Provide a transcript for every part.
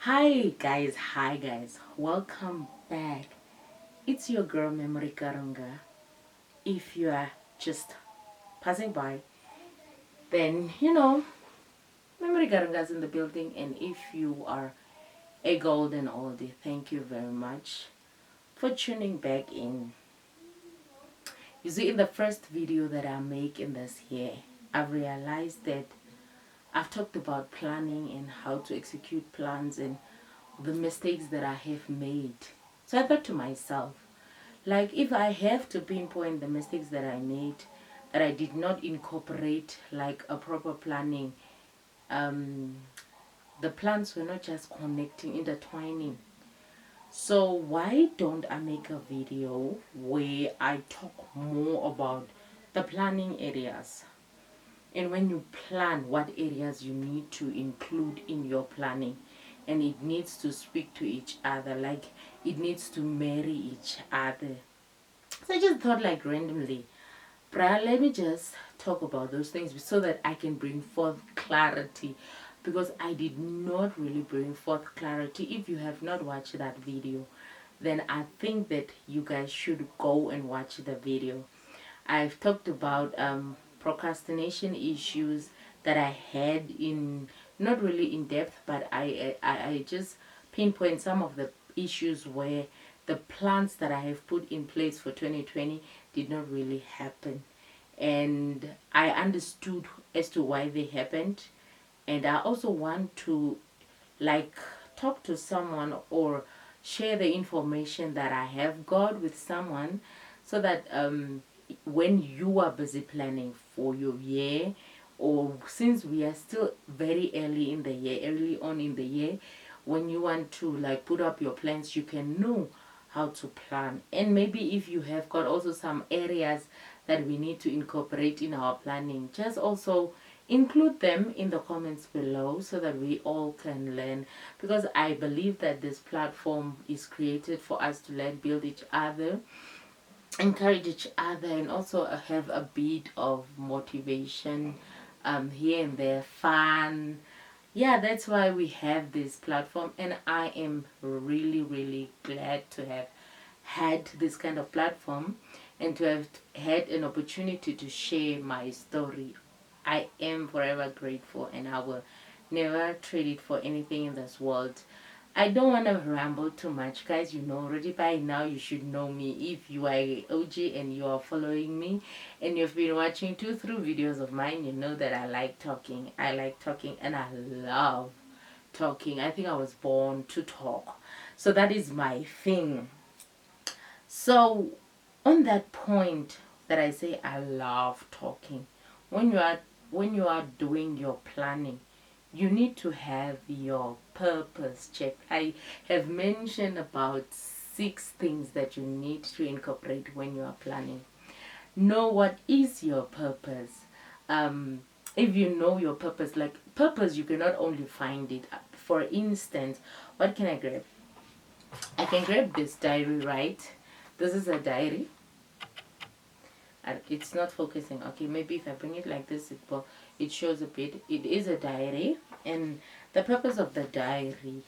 Hi guys, welcome back. It's your girl Memory Karunga. If you are just passing by, then Memory Karunga is in the building, and if you are a golden oldie, thank you very much for tuning back in. You see, in the first video that I make in this year, I've realized that I've talked about planning and how to execute plans and the mistakes that I have made. So I thought to myself, like, if I have to pinpoint the mistakes that I made, that I did not incorporate like a proper planning, um, the plans were not just connecting, intertwining. So why don't I make a video where I talk more about the planning areas? And when you plan, what areas you need to include in your planning, and it needs to speak to each other, like it needs to marry each other. So I just thought, like, randomly, bruh, let me just talk about those things so that I can bring forth clarity, because I did not really bring forth clarity. If you have not watched that video, then I think that you guys should go and watch the video. I've talked about procrastination issues that I had, in not really in depth, but I just pinpoint some of the issues where the plans that I have put in place for 2020 did not really happen, and I understood as to why they happened. And I also want to, like, talk to someone or share the information that I have got with someone, so that when you are busy planning for your year, or since we are still very early in the year, early on in the year, when you want to, like, put up your plans, you can know how to plan. And maybe if you have got also some areas that we need to incorporate in our planning, just also include them in the comments below so that we all can learn, because I believe that this platform is created for us to learn, build each other, encourage each other, and also have a bit of motivation here and there, fun. Yeah, that's why we have this platform, and I am really, really glad to have had this kind of platform and to have had an opportunity to share my story. I am forever grateful, and I will never trade it for anything in this world. I don't want to ramble too much, guys. You know already by now, you should know me. If you are a OG and you are following me and you've been watching 2 3 videos of mine, you know that I like talking. I like talking, and I love talking. I think I was born to talk. So that is my thing. So on that point that I say I love talking, when you are doing your planning, you need to have your purpose checked. I have mentioned about 6 things that you need to incorporate when you are planning. Know what is your purpose. If you know your purpose, like purpose, you cannot only find it. For instance, what can I grab? I can grab this diary, right? This is a diary. It's not focusing. Okay, maybe if I bring it like this, it shows a bit. It is a diary, and the purpose of the diary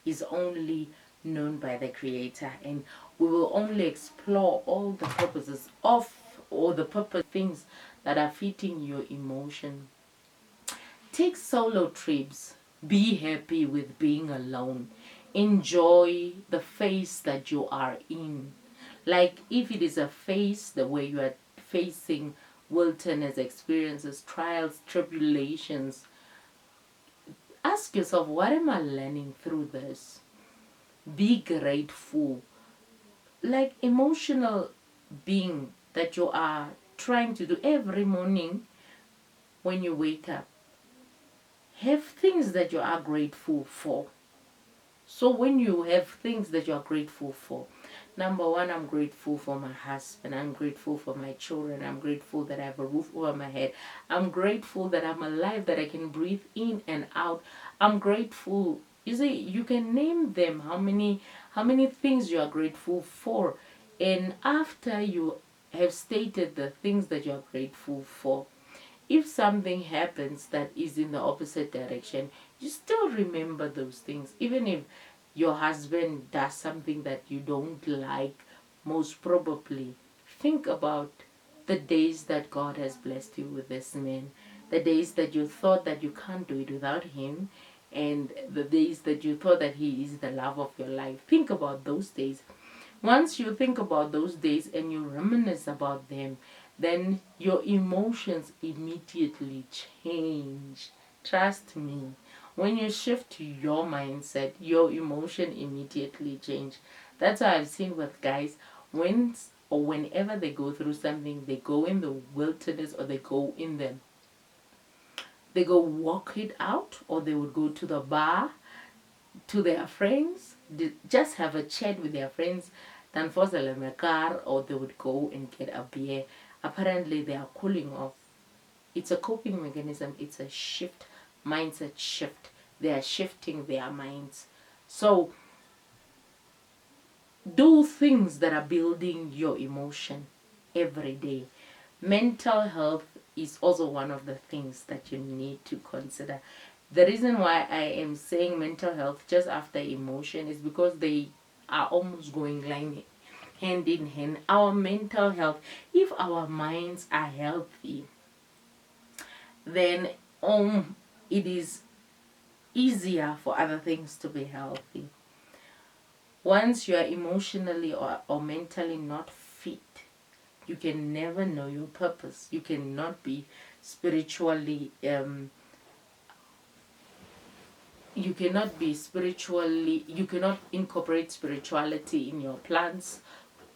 is only known by the creator, and we will only explore all the purposes of, or the purpose things that are fitting your emotion. Take solo trips. Be happy with being alone. Enjoy the phase that you are in. Like, if it is a phase the way you are facing wilderness experiences, trials, tribulations, ask yourself, what am I learning through this? Be grateful. Like, emotional being that you are trying to do every morning when you wake up. Have things that you are grateful for. So when you have things that you are grateful for, number one, I'm grateful for my husband. I'm grateful for my children. I'm grateful that I have a roof over my head. I'm grateful that I'm alive, that I can breathe in and out. I'm grateful. You see, you can name them, how many things you are grateful for. And after you have stated the things that you are grateful for, if something happens that is in the opposite direction, you still remember those things. Even if your husband does something that you don't like, most probably think about the days that God has blessed you with this man, the days that you thought that you can't do it without him, and the days that you thought that he is the love of your life. Think about those days. Once you think about those days and you reminisce about them, then your emotions immediately change. Trust me. When you shift your mindset, your emotion immediately change. That's why I've seen with guys, when or whenever they go through something, they go in the wilderness, or they go walk it out, or they would go to the bar to their friends, just have a chat with their friends, then force a car, or they would go and get a beer. Apparently, they are cooling off. It's a coping mechanism. It's a shift, mindset shift. They are shifting their minds. So, do things that are building your emotion every day. Mental health is also one of the things that you need to consider. The reason why I am saying mental health just after emotion is because they are almost going line hand in hand. Our mental health, if our minds are healthy, then it is easier for other things to be healthy. Once you are emotionally or mentally not fit, you can never know your purpose. You cannot be spiritually you cannot incorporate spirituality in your plans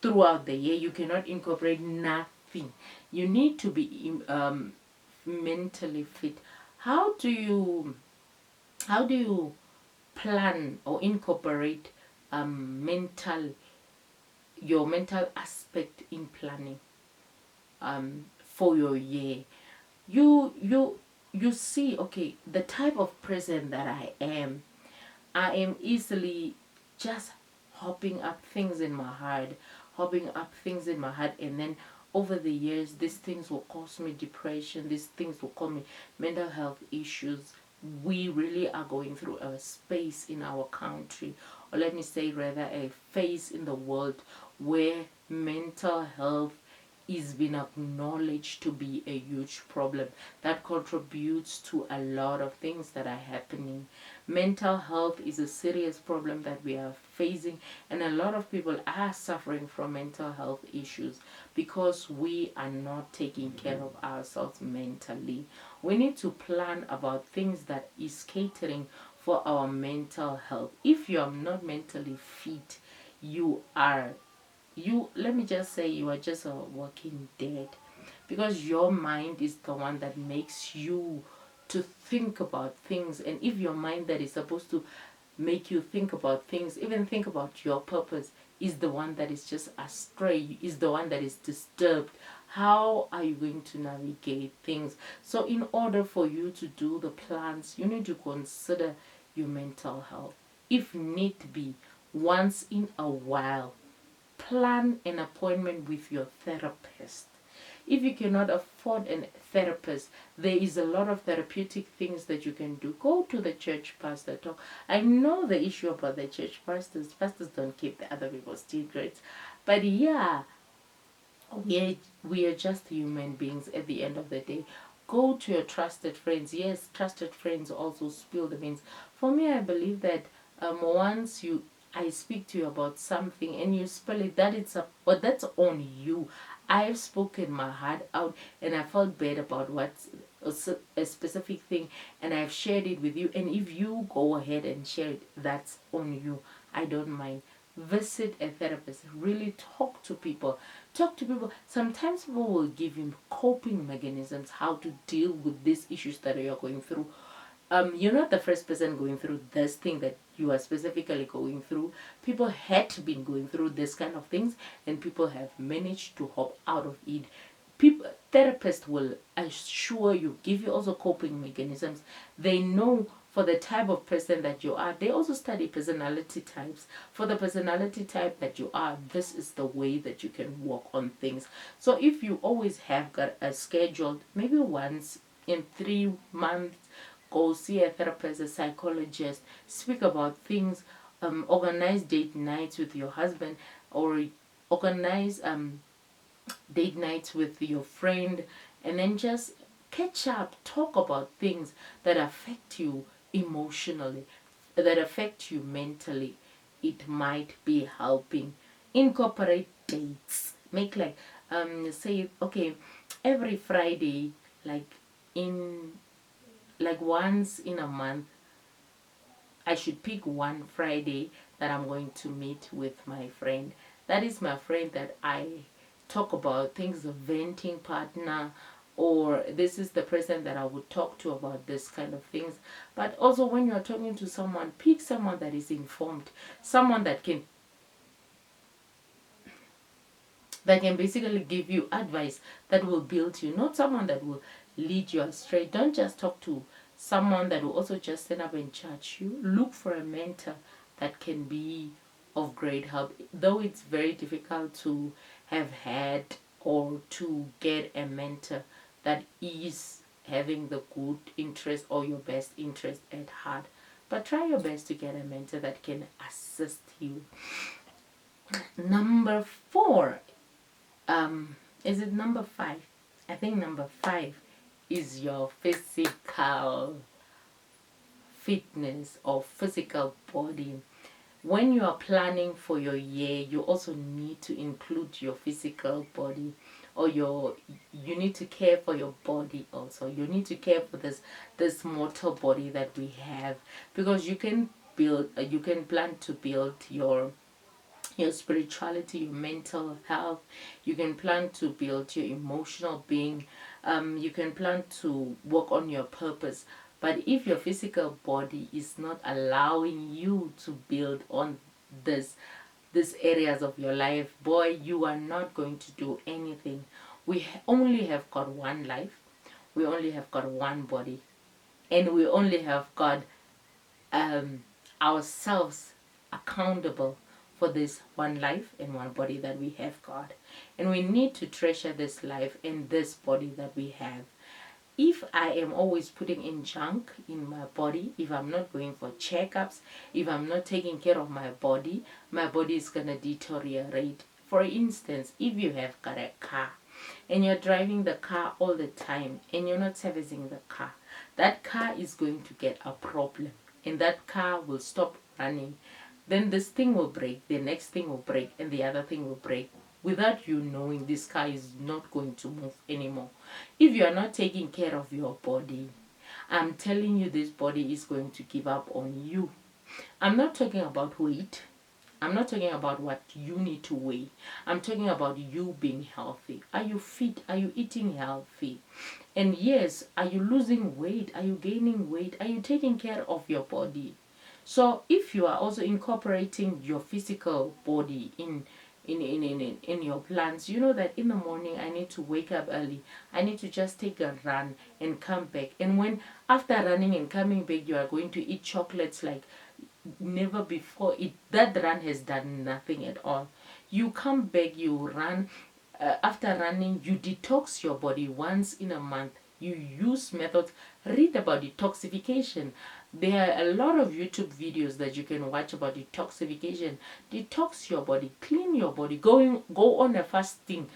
throughout the year. You cannot incorporate nothing. You need to be mentally fit. How do you plan or incorporate your mental aspect in planning for your year? You see, okay, the type of person that I am easily just hopping up things in my heart, and then over the years, these things will cause me depression, these things will cause me mental health issues. We really are going through a space in our country, or let me say rather a phase in the world, where mental health is being acknowledged to be a huge problem that contributes to a lot of things that are happening. Mental health is a serious problem that we are facing, and a lot of people are suffering from mental health issues because we are not taking care of ourselves mentally. We need to plan about things that is catering for our mental health. If you are not mentally fit, let me just say, you are just a walking dead, because your mind is the one that makes you to think about things. And if your mind that is supposed to make you think about things, even think about your purpose, is the one that is just astray, is the one that is disturbed, how are you going to navigate things? So in order for you to do the plans, you need to consider your mental health. If need be, once in a while, plan an appointment with your therapist. If you cannot afford a therapist, there is a lot of therapeutic things that you can do. Go to the church pastor, talk. I know the issue about the church pastors. Pastors don't keep the other people's secrets. But yeah, we are just human beings at the end of the day. Go to your trusted friends. Yes, trusted friends also spill the beans. For me, I believe that once I speak to you about something and you spill it, but that's on you. I've spoken my heart out, and I felt bad about a specific thing, and I've shared it with you. And if you go ahead and share it, that's on you. I don't mind. Visit a therapist. Really talk to people. Sometimes people will give you coping mechanisms, how to deal with these issues that you're going through. You're not the first person going through this thing that you are specifically going through. People had been going through this kind of things, and people have managed to hop out of it. Therapists will assure you, give you also coping mechanisms. They know for the type of person that you are. They also study personality types. For the personality type that you are, this is the way that you can work on things. So if you always have got a scheduled, maybe once in 3 months, go see a therapist, a psychologist, speak about things, organize date nights with your husband, or organize date nights with your friend, and then just catch up, talk about things that affect you emotionally, that affect you mentally. It might be helping. Incorporate dates. Make like say, okay, every Friday, like in like once in a month, I should pick one Friday that I'm going to meet with my friend. That is my friend that I talk about things, of venting partner, or this is the person that I would talk to about this kind of things. But also, when you're talking to someone, pick someone that is informed, someone that can basically give you advice that will build you, not someone that will lead you astray. Don't just talk to someone that will also just stand up and judge you. Look for a mentor that can be of great help, though it's very difficult to have had or to get a mentor that is having the good interest or your best interest at heart. But try your best to get a mentor that can assist you. Number 4, is it number 5? I think number 5 is your physical fitness or physical body. When you are planning for your year, you also need to include your physical body, or you need to care for your body also. You need to care for this mortal body that we have, because you can plan to build your spirituality, your mental health. You can plan to build your emotional being. You can plan to work on your purpose. But if your physical body is not allowing you to build on this these areas of your life, boy, you are not going to do anything. We only have got one life. We only have got one body, and we only have got ourselves accountable for this one life and one body that we have got. And we need to treasure this life and this body that we have. If I am always putting in junk in my body, if I'm not going for checkups, if I'm not taking care of my body is going to deteriorate. For instance, if you have got a car and you're driving the car all the time and you're not servicing the car, that car is going to get a problem, and that car will stop running. Then this thing will break, the next thing will break, and the other thing will break. Without you knowing, this car is not going to move anymore. If you are not taking care of your body, I'm telling you, this body is going to give up on you. I'm not talking about weight. I'm not talking about what you need to weigh. I'm talking about you being healthy. Are you fit? Are you eating healthy? And yes, are you losing weight? Are you gaining weight? Are you taking care of your body? So if you are also incorporating your physical body in your plans, you know that in the morning I need to wake up early. I need to just take a run and come back. And when after running and coming back, you are going to eat chocolates like never before, that run has done nothing at all. You come back, you run. After running, you detox your body once in a month. You use methods. Read about detoxification. There are a lot of YouTube videos that you can watch about detoxification. Detox your body, clean your body, go on a fasting,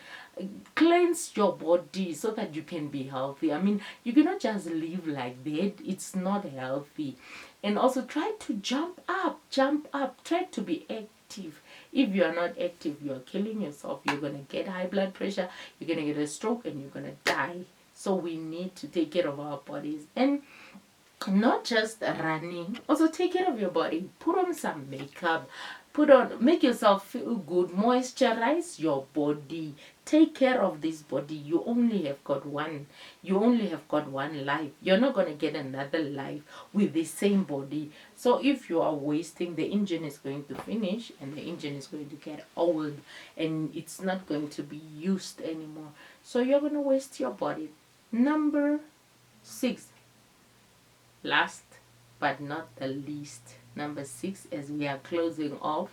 cleanse your body so that you can be healthy. I mean, you cannot just live like that. It's not healthy. And also try to jump up, try to be active. If you are not active, you are killing yourself. You're going to get high blood pressure, you're going to get a stroke, and you're going to die. So we need to take care of our bodies. And not just running, also take care of your body. Put on some makeup, make yourself feel good, moisturize your body, take care of this body. You only have got one life. You're not going to get another life with the same body. So if you are wasting, the engine is going to finish, and the engine is going to get old, and it's not going to be used anymore. So you're going to waste your body. Number 6, last but not the least, number 6, as we are closing off,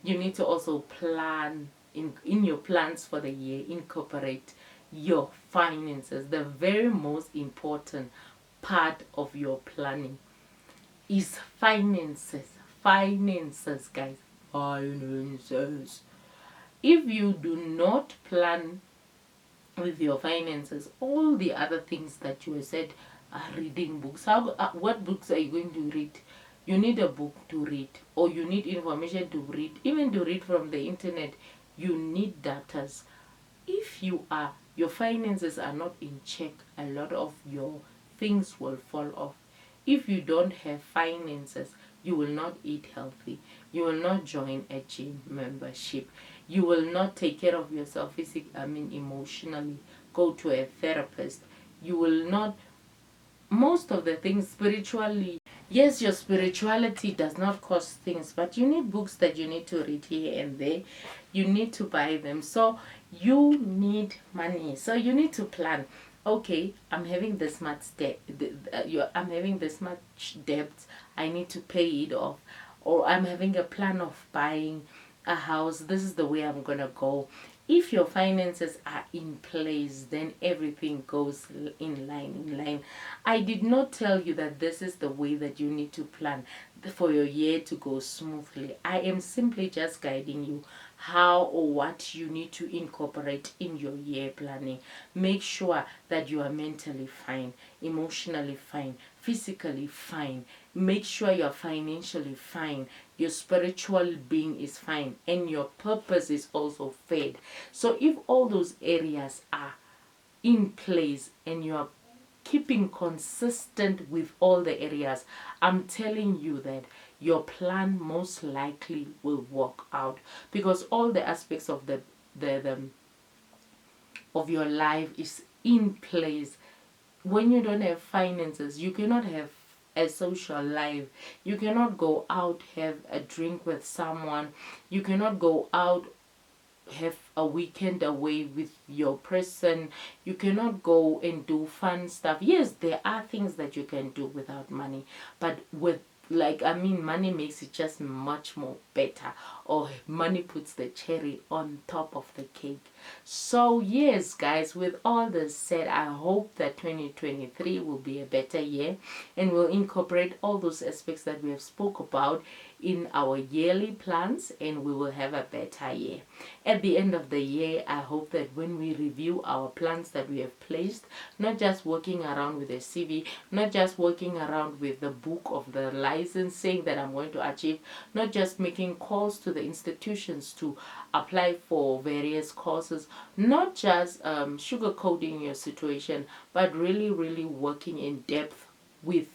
you need to also plan in your plans for the year, incorporate your finances. The very most important part of your planning is finances. Finances, guys. Finances. If you do not plan with your finances, all the other things that you said are reading books. What books are you going to read? You need a book to read, or you need information to read, even to read from the internet. You need datas. If your finances are not in check, a lot of your things will fall off. If you don't have finances, you will not eat healthy. You will not join a gym membership. You will not take care of yourself emotionally. Go to a therapist. You will not, most of the things spiritually. Yes, your spirituality does not cost things, but you need books that you need to read here and there. You need to buy them. So you need money. So you need to plan. Okay, I'm having this much debt. I'm having this much debt. I need to pay it off. Or I'm having a plan of buying a house. This is the way I'm gonna go. If your finances are in place, then everything goes in line. I did not tell you that this is the way that you need to plan for your year to go smoothly. I am simply just guiding you how or what you need to incorporate in your year planning. Make sure that you are mentally fine, emotionally fine, physically fine. Make sure you're financially fine, your spiritual being is fine, and your purpose is also fed. So if all those areas are in place and you are keeping consistent with all the areas, I'm telling you that your plan most likely will work out, because all the aspects of the of your life is in place. When you don't have finances, you cannot have a social life. You cannot go out, have a drink with someone. You cannot go out, have a weekend away with your person. You cannot go and do fun stuff. Yes, there are things that you can do without money, but with money makes it just much more better, or money puts the cherry on top of the cake. So yes, guys, with all this said, I hope that 2023 will be a better year and will incorporate all those aspects that we have spoke about in our yearly plans, and we will have a better year. At the end of the year, I hope that when we review our plans that we have placed, not just working around with a CV, not just working around with the book of the licensing that I'm going to achieve, not just making calls to the institutions to apply for various courses, not just sugarcoating your situation, but really, really working in depth with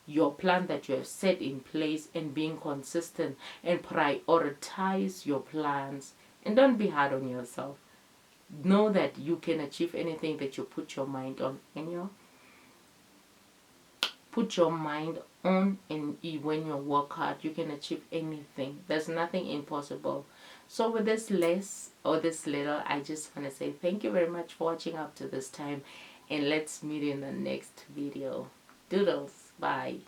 your plan that you have set in place, and being consistent and prioritize your plans, and don't be hard on yourself. Know that you can achieve anything that you put your mind on, and you put your mind on, and when you work hard, you can achieve anything. There's nothing impossible. So with this less or this little, I just want to say thank you very much for watching up to this time, and let's meet in the next video. Doodles. Bye.